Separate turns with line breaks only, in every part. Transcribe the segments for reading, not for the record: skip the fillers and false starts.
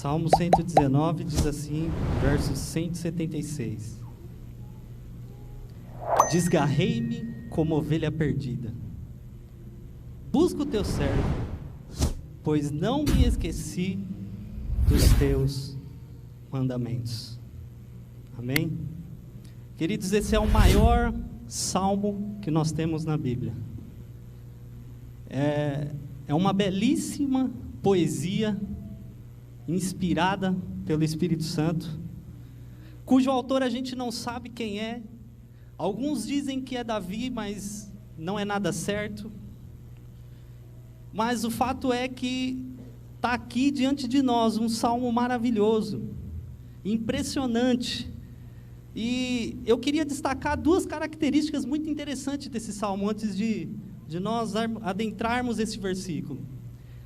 Salmo 119 diz assim, verso 176. Desgarrei-me como ovelha perdida. Busca o teu servo, pois não me esqueci dos teus mandamentos. Amém? Queridos, esse é o maior salmo que nós temos na Bíblia. É uma belíssima poesia inspirada pelo Espírito Santo, cujo autor a gente não sabe quem é. Alguns dizem que é Davi, mas não é nada certo. Mas o fato é que está aqui diante de nós um salmo maravilhoso, impressionante. E eu queria destacar duas características muito interessantes desse salmo, antes de nós adentrarmos esse versículo.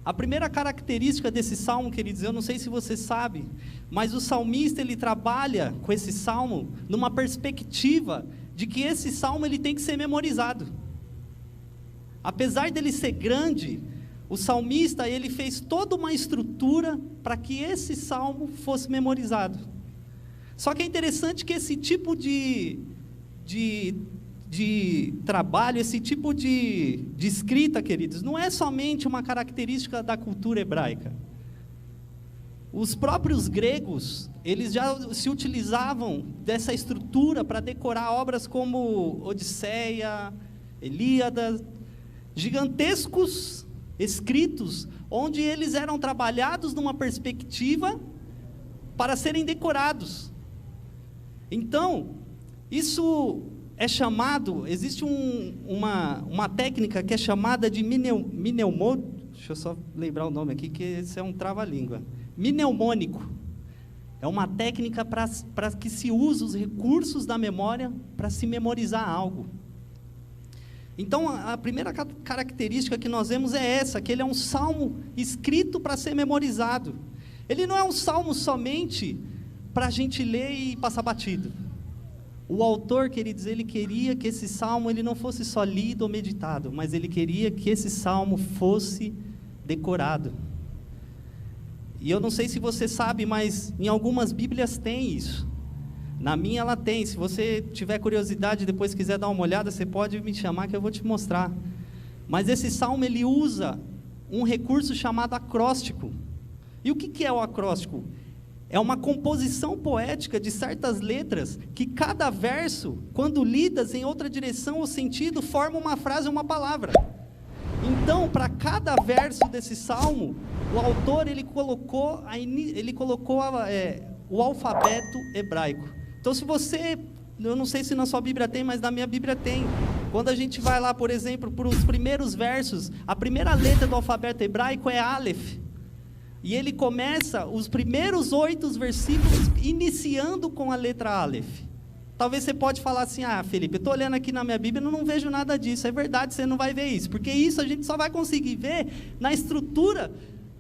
A primeira característica desse salmo, queridos, eu não sei se você sabe, mas o salmista, ele trabalha com esse salmo numa perspectiva de que esse salmo ele tem que ser memorizado. Apesar dele ser grande, o salmista, ele fez toda uma estrutura para que esse salmo fosse memorizado. Só que é interessante que esse tipo de trabalho, esse tipo de escrita, queridos, não é somente uma característica da cultura hebraica. Os próprios gregos, eles já se utilizavam dessa estrutura para decorar obras como Odisseia, Ilíada, gigantescos escritos, onde eles eram trabalhados numa perspectiva para serem decorados. Então, isso é chamado, existe uma técnica que é chamada de deixa eu só lembrar o nome aqui, que esse é um trava-língua. Mnemônico. É uma técnica para que se use os recursos da memória para se memorizar algo. Então, a primeira característica que nós vemos é essa, que ele é um salmo escrito para ser memorizado. Ele não é um salmo somente para a gente ler e passar batido. O autor, queridos, ele queria que esse salmo ele não fosse só lido ou meditado, mas ele queria que esse salmo fosse decorado. E eu não sei se você sabe, mas em algumas Bíblias tem isso. Na minha ela tem. Se você tiver curiosidade e depois quiser dar uma olhada, você pode me chamar que eu vou te mostrar. Mas esse salmo ele usa um recurso chamado acróstico. E o que é o acróstico? É uma composição poética de certas letras que cada verso, quando lidas em outra direção ou sentido, forma uma frase ou uma palavra. Então, para cada verso desse salmo, o autor ele colocou o alfabeto hebraico. Então, se você, eu não sei se na sua Bíblia tem, mas na minha Bíblia tem. Quando a gente vai lá, por exemplo, para os primeiros versos, a primeira letra do alfabeto hebraico é Aleph. E ele começa os primeiros 8 versículos iniciando com a letra Aleph. Talvez você pode falar assim, Felipe, eu estou olhando aqui na minha Bíblia e não vejo nada disso. É verdade, você não vai ver isso, porque isso a gente só vai conseguir ver na estrutura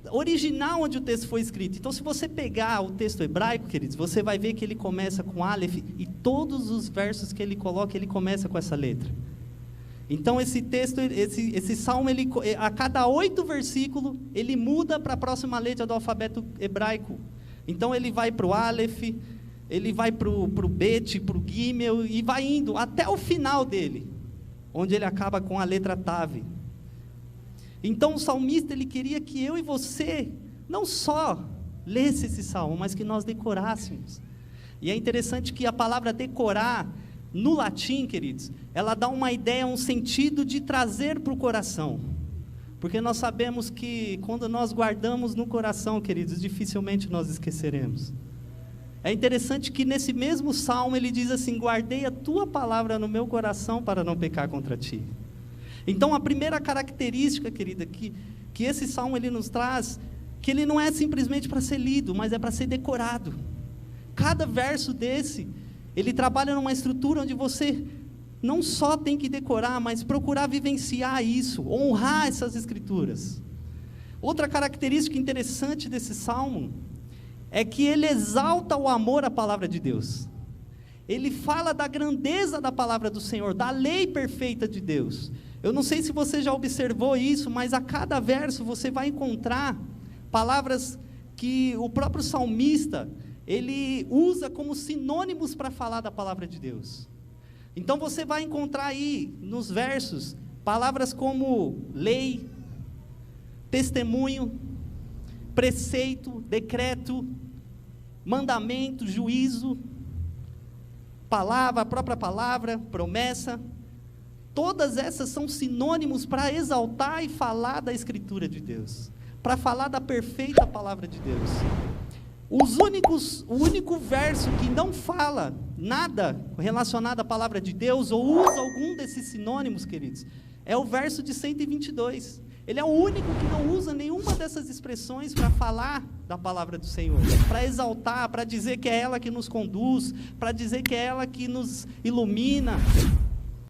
original onde o texto foi escrito. Então, se você pegar o texto hebraico, queridos, você vai ver que ele começa com Aleph, e todos os versos que ele coloca, ele começa com essa letra. Então, esse texto, esse salmo, a cada 8 versículos, ele muda para a próxima letra do alfabeto hebraico. Então, ele vai para o Aleph, ele vai para o Bet, para o Gimel, e vai indo até o final dele, onde ele acaba com a letra Tav. Então, o salmista, ele queria que eu e você, não só lesse esse salmo, mas que nós decorássemos. E é interessante que a palavra decorar, no latim, queridos, ela dá uma ideia, um sentido de trazer para o coração. Porque nós sabemos que quando nós guardamos no coração, queridos, dificilmente nós esqueceremos. É interessante que nesse mesmo salmo ele diz assim, guardei a tua palavra no meu coração para não pecar contra ti. Então a primeira característica, querida, que esse salmo ele nos traz, que ele não é simplesmente para ser lido, mas é para ser decorado. Cada verso desse, ele trabalha numa estrutura onde você não só tem que decorar, mas procurar vivenciar isso, honrar essas escrituras. Outra característica interessante desse salmo é que ele exalta o amor à palavra de Deus. Ele fala da grandeza da palavra do Senhor, da lei perfeita de Deus. Eu não sei se você já observou isso, mas a cada verso você vai encontrar palavras que o próprio salmista, ele usa como sinônimos para falar da palavra de Deus. Então você vai encontrar aí, nos versos, palavras como lei, testemunho, preceito, decreto, mandamento, juízo, palavra, a própria palavra, promessa. Todas essas são sinônimos para exaltar e falar da Escritura de Deus, para falar da perfeita palavra de Deus. O único verso que não fala nada relacionado à palavra de Deus, ou usa algum desses sinônimos, queridos, é o verso de 122. Ele é o único que não usa nenhuma dessas expressões para falar da palavra do Senhor, para exaltar, para dizer que é ela que nos conduz, para dizer que é ela que nos ilumina.